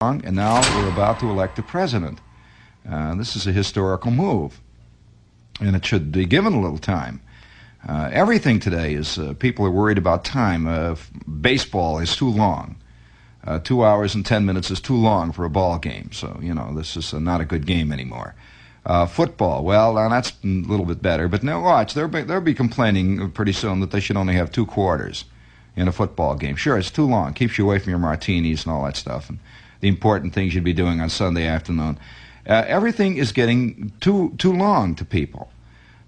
and now we're about to elect a president. This is a historical move, and it should be given a little time. Everything today is, people are worried about time. Baseball is too long. 2 hours and 10 minutes is too long for a ball game, so, this is not a good game anymore. Football, well, now that's a little bit better, but now watch, they'll be complaining pretty soon that they should only have 2 quarters in a football game. Sure, it's too long. Keeps you away from your martinis and all that stuff, and the important things you'd be doing on Sunday afternoon. Everything is getting too long to people.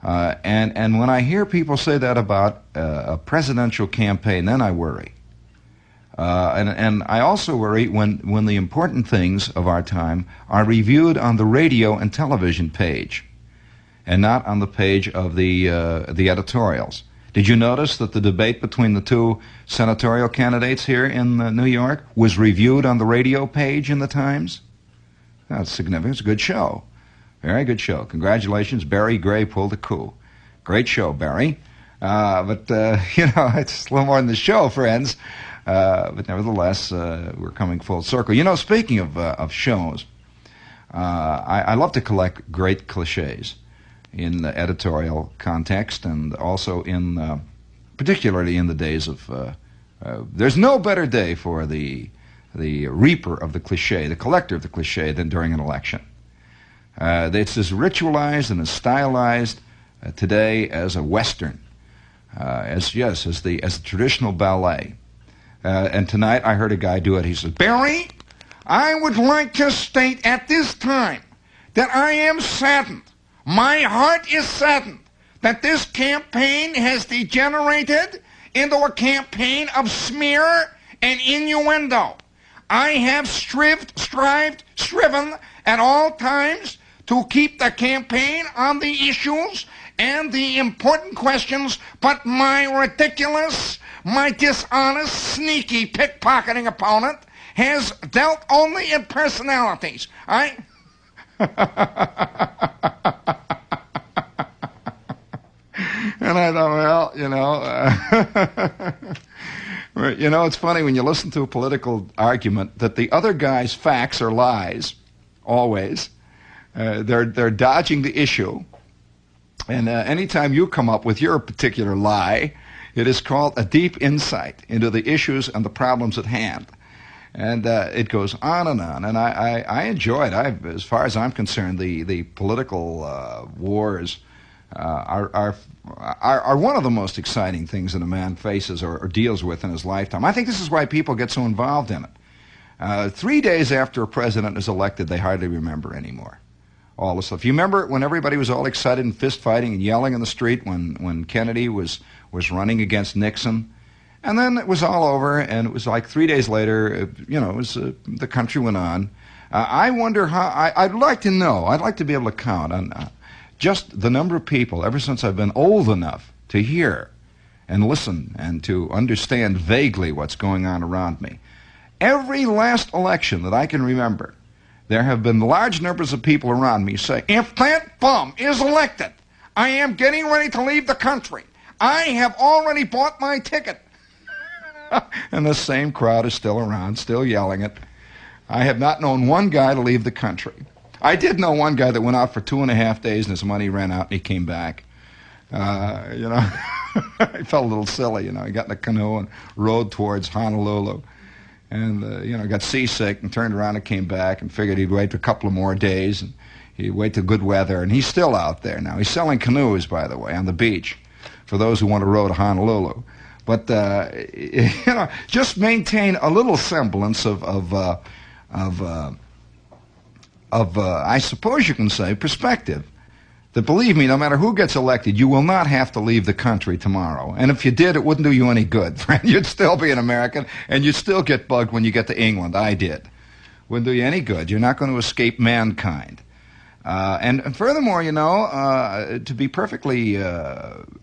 And when I hear people say that about a presidential campaign, then I worry. And I also worry when the important things of our time are reviewed on the radio and television page and not on the page of the editorials. Did you notice that the debate between the 2 senatorial candidates here in New York was reviewed on the radio page in the Times? That's significant. It's a good show. Very good show. Congratulations, Barry Gray pulled a coup. Great show, Barry. But it's a little more than the show, friends. But nevertheless, we're coming full circle. Speaking of shows, I love to collect great cliches in the editorial context, and also particularly in the days of, there's no better day for the reaper of the cliche, the collector of the cliche, than during an election. It's as ritualized and as stylized today as a Western, as the traditional ballet. And tonight I heard a guy do it. He says, "Barry, I would like to state at this time that I am saddened. My heart is saddened that this campaign has degenerated into a campaign of smear and innuendo. I have striven at all times to keep the campaign on the issues and the important questions, but my ridiculous, my dishonest, sneaky, pickpocketing opponent has dealt only in personalities. And I thought, it's funny when you listen to a political argument that the other guy's facts are lies, always. They're dodging the issue. And anytime you come up with your particular lie, it is called a deep insight into the issues and the problems at hand. And it goes on and on. And I enjoy it. As far as I'm concerned, the political wars are one of the most exciting things that a man faces or deals with in his lifetime. I think this is why people get so involved in it. 3 days after a president is elected, they hardly remember anymore. All the stuff. You remember when everybody was all excited and fist fighting and yelling in the street when Kennedy was running against Nixon? And then it was all over, and it was like 3 days later, the country went on. I wonder how, I'd like to know, I'd like to be able to count on just the number of people, ever since I've been old enough to hear and listen and to understand vaguely what's going on around me. Every last election that I can remember, there have been large numbers of people around me say, "If that bum is elected, I am getting ready to leave the country. I have already bought my ticket." And the same crowd is still around, still yelling it. I have not known one guy to leave the country. I did know one guy that went out for 2.5 days and his money ran out and he came back. I felt a little silly, He got in a canoe and rowed towards Honolulu. And, got seasick and turned around and came back and figured he'd wait a couple of more days. And he'd wait till good weather. And he's still out there now. He's selling canoes, by the way, on the beach for those who want to row to Honolulu. But, just maintain a little semblance of I suppose you can say, perspective. That, believe me, no matter who gets elected, you will not have to leave the country tomorrow. And if you did, it wouldn't do you any good, friend. You'd still be an American, and you'd still get bugged when you get to England. I did. Wouldn't do you any good. You're not going to escape mankind. And furthermore, to be perfectly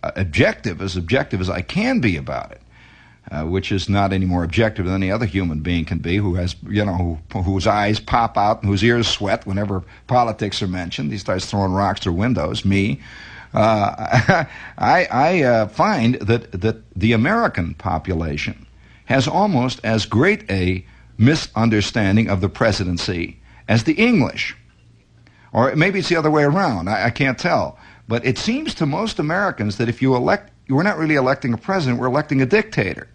objective as I can be about it, which is not any more objective than any other human being can be, who has, whose eyes pop out and whose ears sweat whenever politics are mentioned. He starts throwing rocks through windows. Me, I find that the American population has almost as great a misunderstanding of the presidency as the English. Or maybe it's the other way around. I can't tell. But it seems to most Americans that if you elect, we're not really electing a president, we're electing a dictator.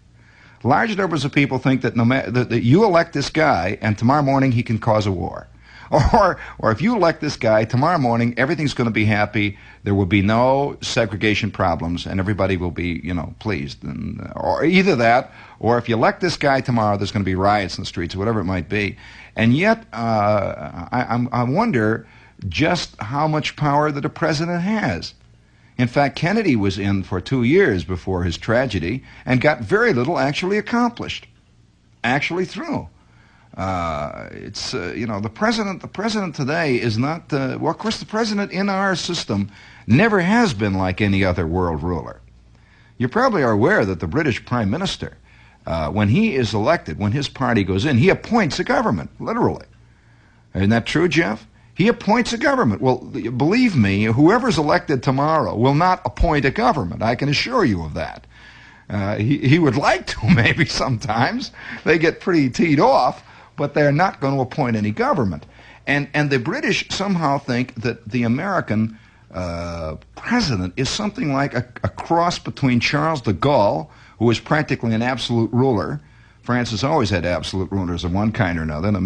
Large numbers of people think that that you elect this guy and tomorrow morning he can cause a war. Or if you elect this guy, tomorrow morning everything's going to be happy, there will be no segregation problems, and everybody will be, pleased. Or either that, or if you elect this guy tomorrow, there's going to be riots in the streets, or whatever it might be. And yet, I wonder just how much power that a president has. In fact, Kennedy was in for 2 years before his tragedy and got very little actually accomplished, actually through. The president today is not, of course the president in our system never has been like any other world ruler. You probably are aware that the British Prime Minister, when he is elected, when his party goes in, he appoints a government, literally. Isn't that true, Jeff? He appoints a government. Well, believe me, whoever's elected tomorrow will not appoint a government. I can assure you of that. He would like to, maybe sometimes. They get pretty teed off, but they're not going to appoint any government. And the British somehow think that the American president is something like a cross between Charles de Gaulle, who is practically an absolute ruler. France has always had absolute rulers of one kind or another, no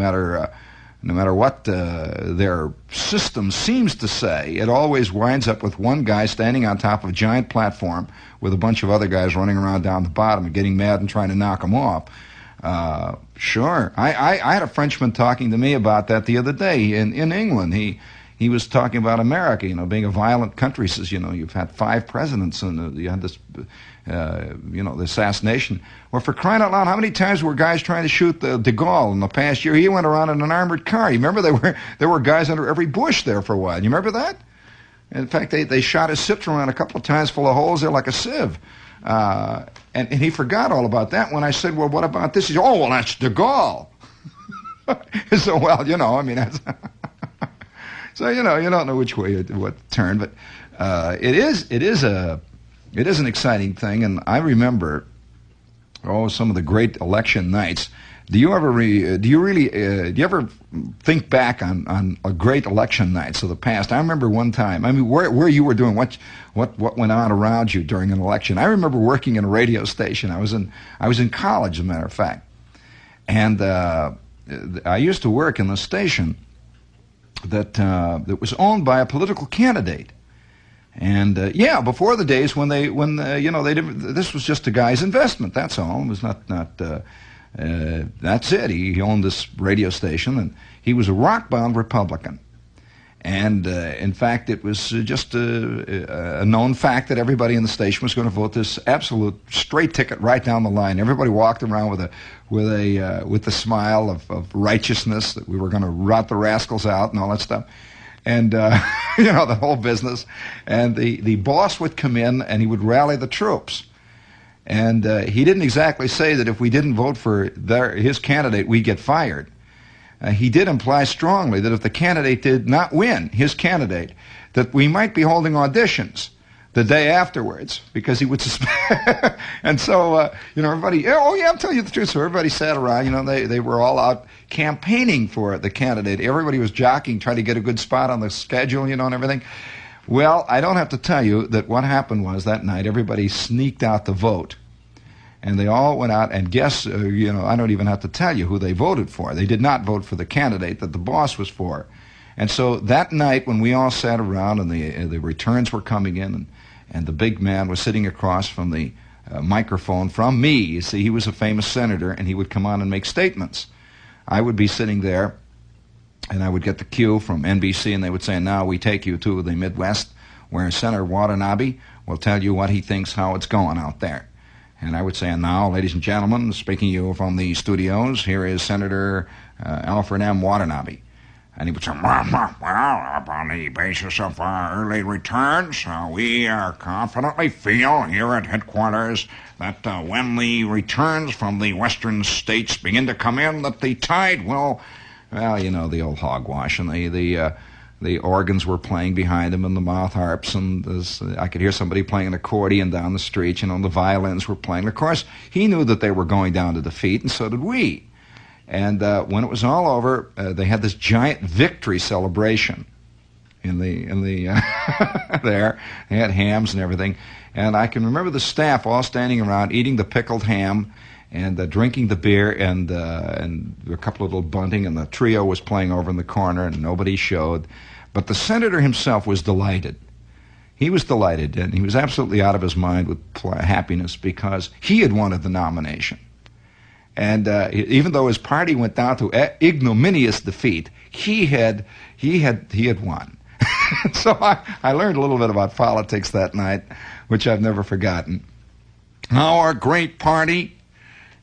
matter what their system seems to say. It always winds up with one guy standing on top of a giant platform with a bunch of other guys running around down the bottom and getting mad and trying to knock him off. Sure. I had a Frenchman talking to me about that the other day in England. He was talking about America, being a violent country. He says, you've had 5 presidents and you had this, the assassination. Well, for crying out loud, how many times were guys trying to shoot de Gaulle in the past year? He went around in an armored car. You remember there were guys under every bush there for a while. You remember that? In fact, they shot his Citroen a couple of times full of holes there like a sieve. And he forgot all about that when I said, well, what about this? He said, oh, well, that's de Gaulle. So, well, that's... So, you don't know which way what turn, but it is an exciting thing. And I remember, some of the great election nights. Do you ever think back on a great election nights of the past? I remember one time. I mean, where you were doing what went on around you during an election. I remember working in a radio station. I was in college, as a matter of fact, and I used to work in the station that was owned by a political candidate. And before the days when they didn't. This was just a guy's investment. That's all. It was not. That's it. He owned this radio station, and he was a rock-bound Republican. And in fact, it was just a known fact that everybody in the station was going to vote this absolute straight ticket right down the line. Everybody walked around with the smile of righteousness that we were going to rout the rascals out and all that stuff. And the whole business. And the boss would come in and he would rally the troops. And he didn't exactly say that if we didn't vote for his candidate, we'd get fired. He did imply strongly that if the candidate did not win, his candidate, that we might be holding auditions the day afterwards, because he would suspect. And so, everybody, I'll tell you the truth. So everybody sat around, they were all out campaigning for the candidate. Everybody was jockeying, trying to get a good spot on the schedule, and everything. Well, I don't have to tell you that what happened was that night, everybody sneaked out to vote. And they all went out, and guess, I don't even have to tell you who they voted for. They did not vote for the candidate that the boss was for. And so that night when we all sat around and the returns were coming in, and the big man was sitting across from the microphone from me. You see, he was a famous senator, and he would come on and make statements. I would be sitting there, and I would get the cue from NBC, and they would say, now we take you to the Midwest, where Senator Watanabe will tell you what he thinks, how it's going out there. And I would say, and now, ladies and gentlemen, speaking to you from the studios, here is Senator Alfred M. Watanabe. And he would say, well, upon the basis of early returns, we confidently feel here at headquarters that when the returns from the western states begin to come in, that the tide will, the old hogwash, and the organs were playing behind him and the mouth harps, and I could hear somebody playing an accordion down the street, the violins were playing. Of course, he knew that they were going down to defeat, and so did we. And when it was all over, they had this giant victory celebration in the there. They had hams and everything. And I can remember the staff all standing around eating the pickled ham and drinking the beer, and a couple of little bunting, and the trio was playing over in the corner, and nobody showed. But the senator himself was delighted. He was delighted, and he was absolutely out of his mind with happiness because he had wanted the nomination. And even though his party went down to ignominious defeat, he had won. So I learned a little bit about politics that night, which I've never forgotten. Our great party.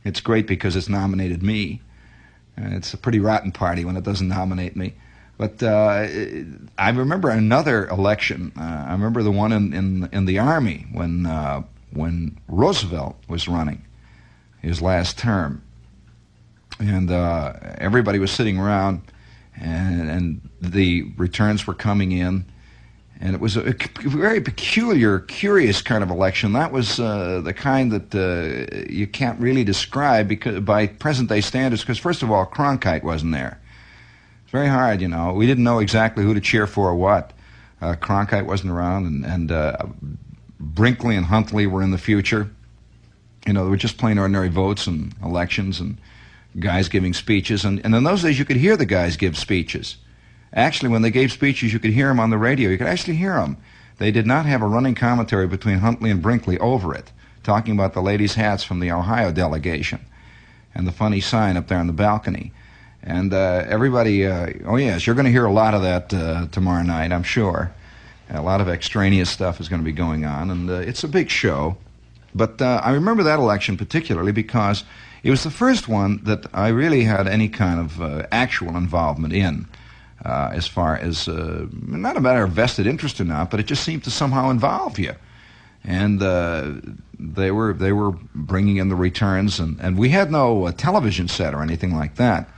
It's great because it's nominated me. It's a pretty rotten party when it doesn't nominate me. But I remember another election. I remember the one in the Army when Roosevelt was running his last term, and everybody was sitting around, and the returns were coming in, and it was a very peculiar, curious kind of election. That was the kind that you can't really describe because by present-day standards, because first of all, Cronkite wasn't there. It's very hard, you know. We didn't know exactly who to cheer for or what. Cronkite wasn't around, and Brinkley and Huntley were in the future. You know, they were just plain ordinary votes and elections and guys giving speeches. And in those days, you could hear the guys give speeches. Actually, when they gave speeches, you could hear them on the radio. You could actually hear them. They did not have a running commentary between Huntley and Brinkley over it, talking about the ladies' hats from the Ohio delegation and the funny sign up there on the balcony. And everybody, oh yes, you're going to hear a lot of that tomorrow night, I'm sure. A lot of extraneous stuff is going to be going on, and it's a big show. But I remember that election particularly because it was the first one that I really had any kind of actual involvement in, as far as, not a matter of vested interest or not, but it just seemed to somehow involve you. And they were bringing in the returns, and we had no television set or anything like that.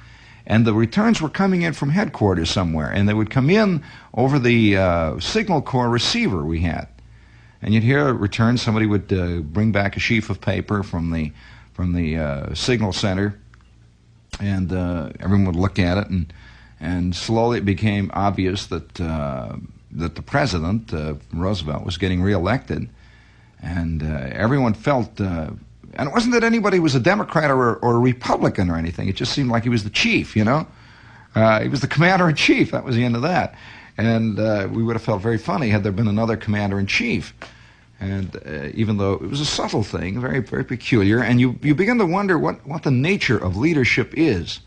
And the returns were coming in from headquarters somewhere, and they would come in over the Signal Corps receiver we had. And you'd hear a return. Somebody would bring back a sheaf of paper from the signal center, and everyone would look at it, and slowly it became obvious that the president, Roosevelt, was getting reelected, and everyone felt. And it wasn't that anybody was a Democrat or a Republican or anything. It just seemed like he was the chief, you know. He was the commander-in-chief. That was the end of that. And we would have felt very funny had there been another commander-in-chief. And even though it was a subtle thing, very, very peculiar, and you begin to wonder what the nature of leadership is,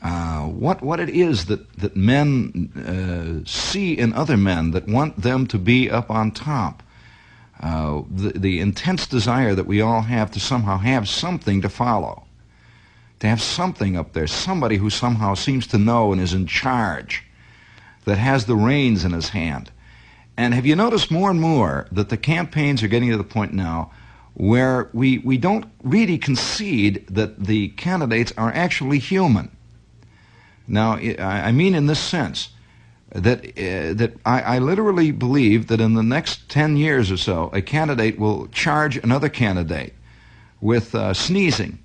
what it is that men see in other men that want them to be up on top. The intense desire that we all have to somehow have something to follow, to have something up there, somebody who somehow seems to know and is in charge, that has the reins in his hand. And have you noticed more and more that the campaigns are getting to the point now where we don't really concede that the candidates are actually human? Now, I mean in this sense, that I literally believe that in the next 10 years or so, a candidate will charge another candidate with sneezing,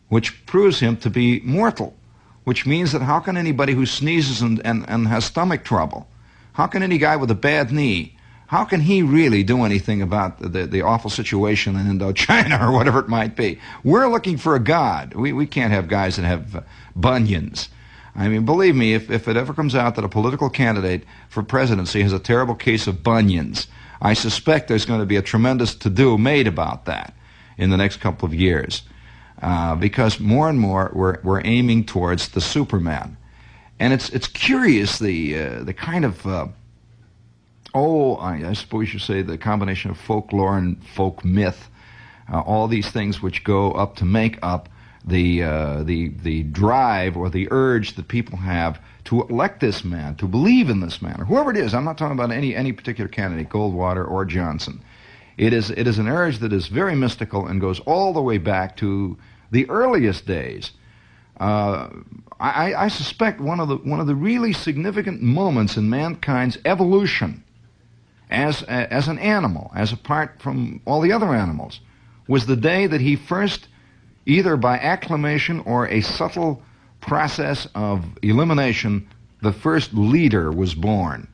which proves him to be mortal, which means that how can anybody who sneezes and has stomach trouble, how can any guy with a bad knee, how can he really do anything about the awful situation in Indochina or whatever it might be? We're looking for a god. We can't have guys that have bunions. I mean, believe me, if it ever comes out that a political candidate for presidency has a terrible case of bunions, I suspect there's going to be a tremendous to-do made about that in the next couple of years, because more and more we're aiming towards the Superman. And it's curious, the kind of, I suppose you say the combination of folklore and folk myth, all these things which go up to make up the drive or the urge that people have to elect this man, to believe in this man, or whoever it is. I'm not talking about any particular candidate, Goldwater or Johnson. It is an urge that is very mystical and goes all the way back to the earliest days. I suspect one of the really significant moments in mankind's evolution as an animal, as apart from all the other animals, was the day that he first either by acclamation or a subtle process of elimination, the first leader was born.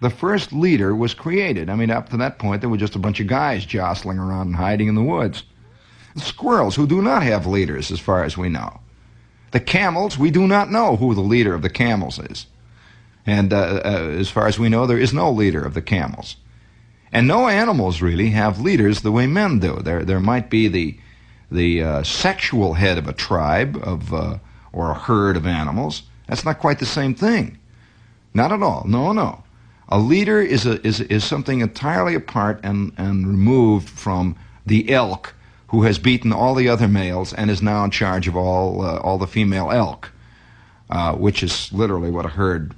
The first leader was created. I mean, up to that point, there were just a bunch of guys jostling around and hiding in the woods. The squirrels, who do not have leaders as far as we know. The camels, we do not know who the leader of the camels is. And as far as we know, there is no leader of the camels. And no animals really have leaders the way men do. There might be the sexual head of a tribe or a herd of animals. That's not quite the same thing. Not at all. No. A leader is something entirely apart and removed from the elk who has beaten all the other males and is now in charge of all the female elk, which is literally what a herd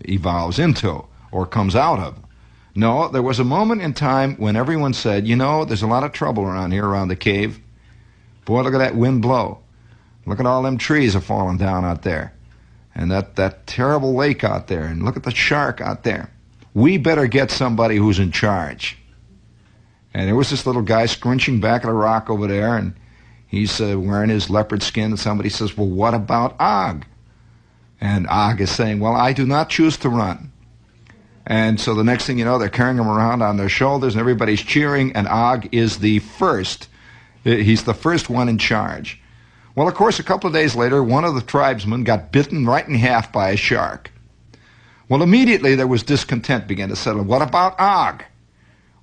evolves into or comes out of. No, there was a moment in time when everyone said, you know, there's a lot of trouble around here, around the cave. Boy, look at that wind blow. Look at all them trees are falling down out there. And that terrible lake out there. And look at the shark out there. We better get somebody who's in charge. And there was this little guy scrunching back at a rock over there, and he's wearing his leopard skin, and somebody says, well, what about Og? And Og is saying, well, I do not choose to run. And so the next thing you know, they're carrying him around on their shoulders, and everybody's cheering, and Og is the first. He's the first one in charge. Well, of course, a couple of days later, one of the tribesmen got bitten right in half by a shark. Well, immediately there was discontent began to settle. What about Og?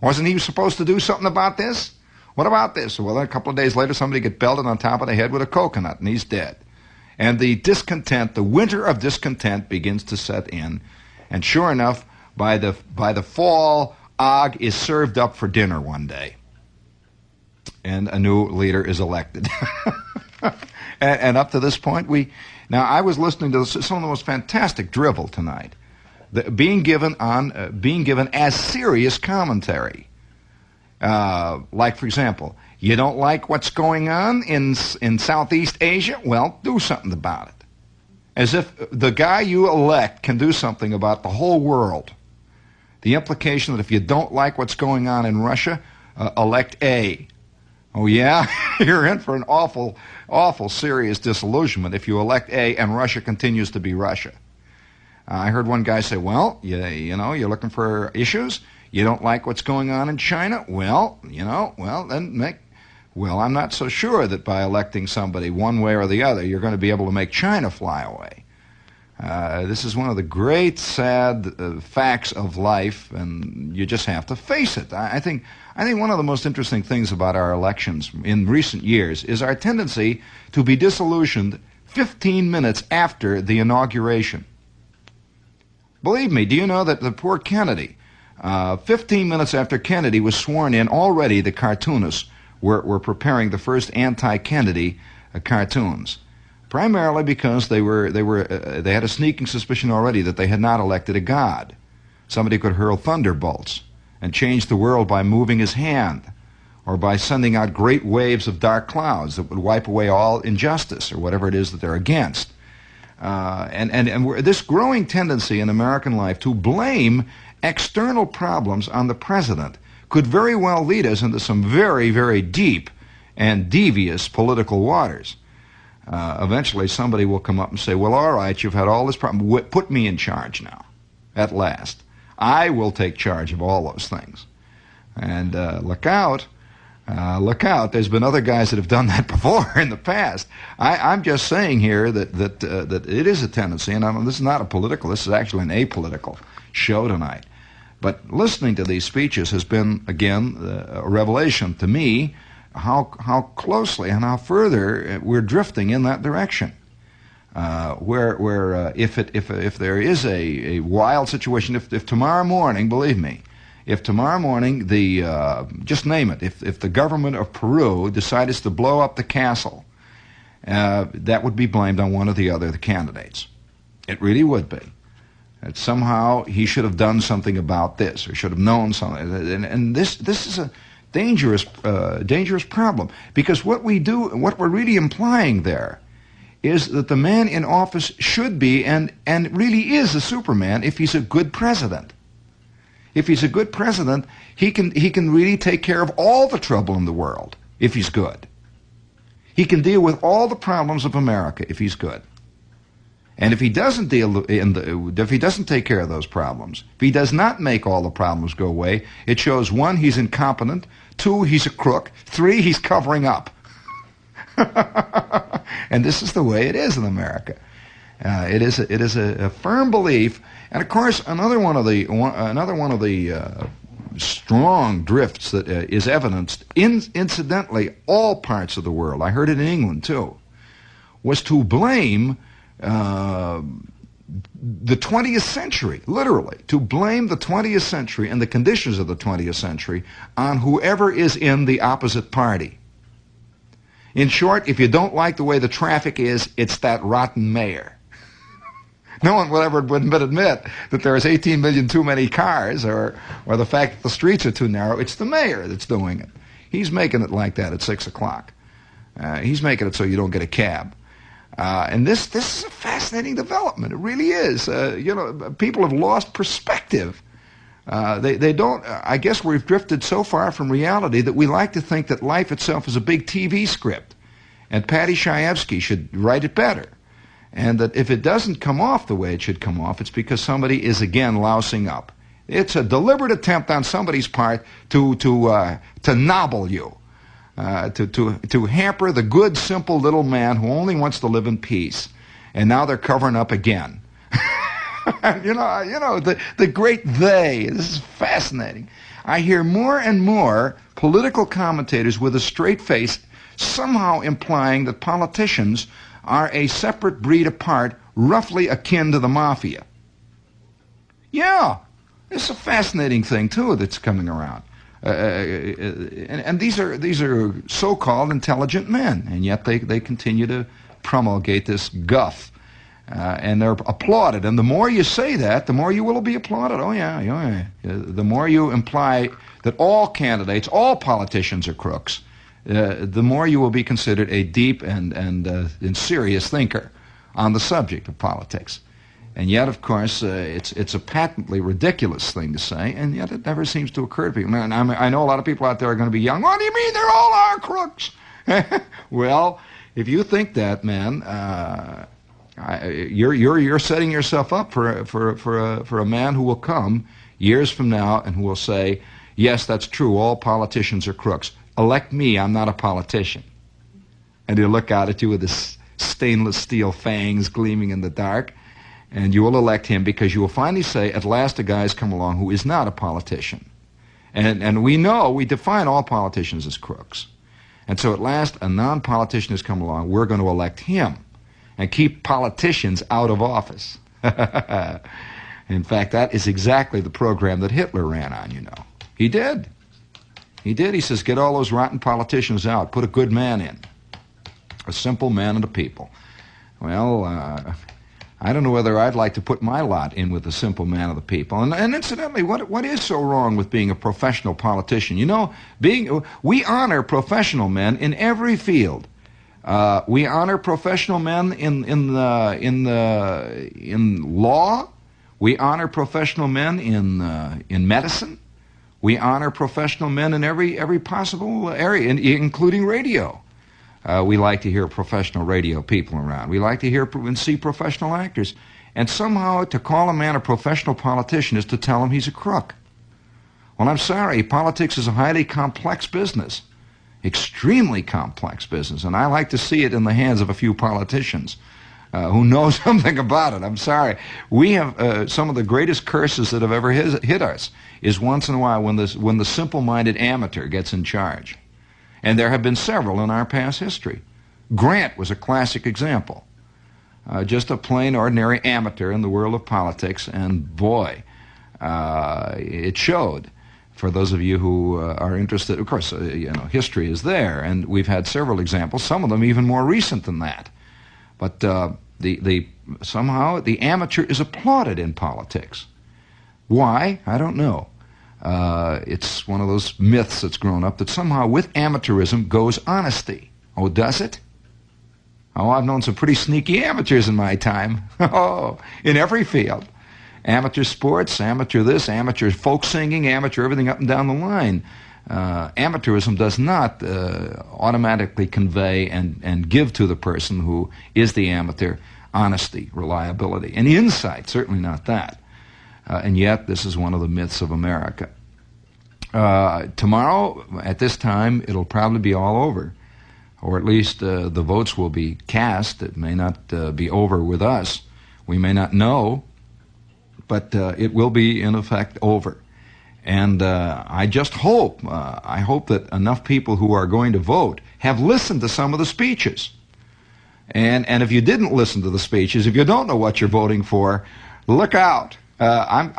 Wasn't he supposed to do something about this? What about this? Well, a couple of days later, somebody get belted on top of the head with a coconut, and he's dead. And the discontent, the winter of discontent begins to set in. And sure enough, by the fall, Og is served up for dinner one day. And a new leader is elected. and up to this point, now I was listening to some of the most fantastic drivel tonight, being given as serious commentary. Like, for example, you don't like what's going on in Southeast Asia? Well, do something about it. As if the guy you elect can do something about the whole world. The implication that if you don't like what's going on in Russia, elect A. Oh, yeah? You're in for an awful, awful serious disillusionment if you elect A and Russia continues to be Russia. I heard one guy say, well, you know, you're looking for issues? You don't like what's going on in China? Well, I'm not so sure that by electing somebody one way or the other, you're going to be able to make China fly away. This is one of the great, sad facts of life, and you just have to face it. I think one of the most interesting things about our elections in recent years is our tendency to be disillusioned 15 minutes after the inauguration. Believe me, do you know that the poor Kennedy, 15 minutes after Kennedy was sworn in, already the cartoonists were preparing the first anti-Kennedy cartoons. Primarily because they had a sneaking suspicion already that they had not elected a god. Somebody could hurl thunderbolts and change the world by moving his hand, or by sending out great waves of dark clouds that would wipe away all injustice or whatever it is that they're against. And this growing tendency in American life to blame external problems on the president could very well lead us into some very, very deep and devious political waters. Eventually somebody will come up and say, well, all right, you've had all this problem. Put me in charge now, at last. I will take charge of all those things. And look out. There's been other guys that have done that before in the past. I'm just saying here that it is a tendency, and this is not a political, this is actually an apolitical show tonight. But listening to these speeches has been, again, a revelation to me how closely and how further we're drifting in that direction. Where if there is a wild situation, if tomorrow morning, believe me, if tomorrow morning just name it, if the government of Peru decides to blow up the castle, that would be blamed on one or the other of the candidates. It really would be. That somehow he should have done something about this, or should have known something. And this is a dangerous problem, because what we're really implying there is that the man in office should be and really is a Superman if he's a good president. If he's a good president, he can really take care of all the trouble in the world if he's good. He can deal with all the problems of America if he's good. And if he doesn't if he doesn't take care of those problems, if he does not make all the problems go away, it shows 1, he's incompetent, 2, he's a crook, 3, he's covering up. And this is the way it is in America. It is a firm belief, and of course another one of the strong drifts that is evidenced in incidentally all parts of the world. I heard it in England too, was to blame the 20th century, literally, to blame the 20th century and the conditions of the 20th century on whoever is in the opposite party. In short, if you don't like the way the traffic is, it's that rotten mayor. No one will ever admit that there's 18 million too many cars or the fact that the streets are too narrow. It's the mayor that's doing it. He's making it like that at 6 o'clock. He's making it so you don't get a cab. And this is a fascinating development. It really is. People have lost perspective. They don't. I guess we've drifted so far from reality that we like to think that life itself is a big TV script, and Patty Chayefsky should write it better. And that if it doesn't come off the way it should come off, it's because somebody is again lousing up. It's a deliberate attempt on somebody's part to nobble you. To hamper the good, simple little man who only wants to live in peace. And now they're covering up again. The great they. This is fascinating. I hear more and more political commentators with a straight face somehow implying that politicians are a separate breed apart, roughly akin to the mafia. Yeah, it's a fascinating thing, too, that's coming around. And these are so-called intelligent men, and yet they continue to promulgate this guff, and they're applauded. And the more you say that, the more you will be applauded. Oh yeah. The more you imply that all candidates, all politicians are crooks, the more you will be considered a deep and serious thinker on the subject of politics. And yet, of course, it's a patently ridiculous thing to say, and yet it never seems to occur to people. I know a lot of people out there are going to be young. What do you mean they're all our crooks? Well, if you think that, man, you're setting yourself up for a man who will come years from now and who will say, yes, that's true, all politicians are crooks. Elect me, I'm not a politician. And he'll look out at you with his stainless steel fangs gleaming in the dark, and you will elect him because you will finally say, at last a guy's come along who is not a politician. And we define all politicians as crooks. And so at last a non-politician has come along, we're going to elect him and keep politicians out of office. In fact, that is exactly the program that Hitler ran on, you know. He did. He says, get all those rotten politicians out, put a good man in, a simple man of the people. Well, I don't know whether I'd like to put my lot in with the simple man of the people. And incidentally, what is so wrong with being a professional politician? You know, we honor professional men in every field. We honor professional men in law. We honor professional men in medicine. We honor professional men in every possible area, including radio. We like to hear professional radio people around. We like to hear and see professional actors. And somehow to call a man a professional politician is to tell him he's a crook. Well, I'm sorry. Politics is a highly complex business, extremely complex business. And I like to see it in the hands of a few politicians who know something about it. I'm sorry. We have some of the greatest curses that have ever hit us is once in a while when the simple-minded amateur gets in charge. And there have been several in our past history. Grant was a classic example. Just a plain, ordinary amateur in the world of politics, and boy, it showed. For those of you who are interested, of course, history is there, and we've had several examples, some of them even more recent than that. But somehow the amateur is applauded in politics. Why? I don't know. It's one of those myths that's grown up that somehow with amateurism goes honesty. Oh, does it? Oh, I've known some pretty sneaky amateurs in my time. Oh, in every field. Amateur sports, amateur this, amateur folk singing, amateur everything up and down the line. Amateurism does not automatically convey and give to the person who is the amateur honesty, reliability, and insight. Certainly not that. And yet, this is one of the myths of America. Tomorrow, at this time, it'll probably be all over, or at least the votes will be cast. It may not be over with us. We may not know, but it will be, in effect, over. And I just hope, I hope that enough people who are going to vote have listened to some of the speeches. And if you didn't listen to the speeches, if you don't know what you're voting for, look out. I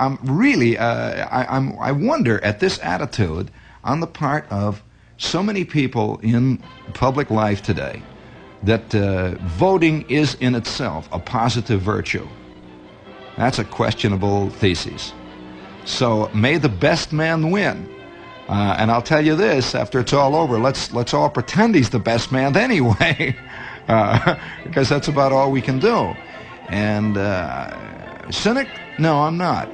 wonder at this attitude on the part of so many people in public life today that voting is in itself a positive virtue. That's a questionable thesis. So may the best man win. And I'll tell you this, after it's all over, let's all pretend he's the best man anyway, because that's about all we can do. And cynic? No, I'm not.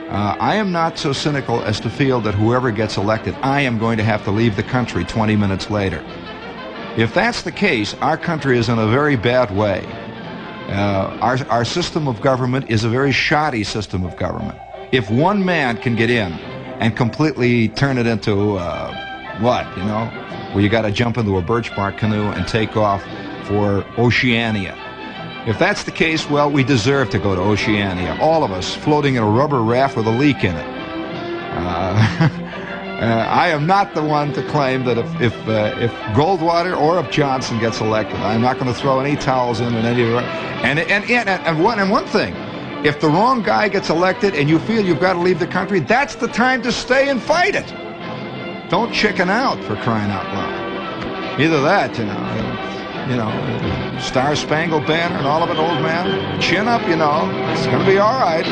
I am not so cynical as to feel that whoever gets elected, I am going to have to leave the country 20 minutes later. If that's the case, our country is in a very bad way. Our system of government is a very shoddy system of government. If one man can get in and completely turn it into, where you got to jump into a birch bark canoe and take off for Oceania. If that's the case, well, we deserve to go to Oceania, all of us floating in a rubber raft with a leak in it. I am not the one to claim that if Goldwater or if Johnson gets elected, I'm not going to throw any towels in any of it. And one thing, if the wrong guy gets elected and you feel you've got to leave the country, that's the time to stay and fight it. Don't chicken out, for crying out loud. Either that, Star Spangled Banner and all of it, old man. Chin up, it's going to be all right.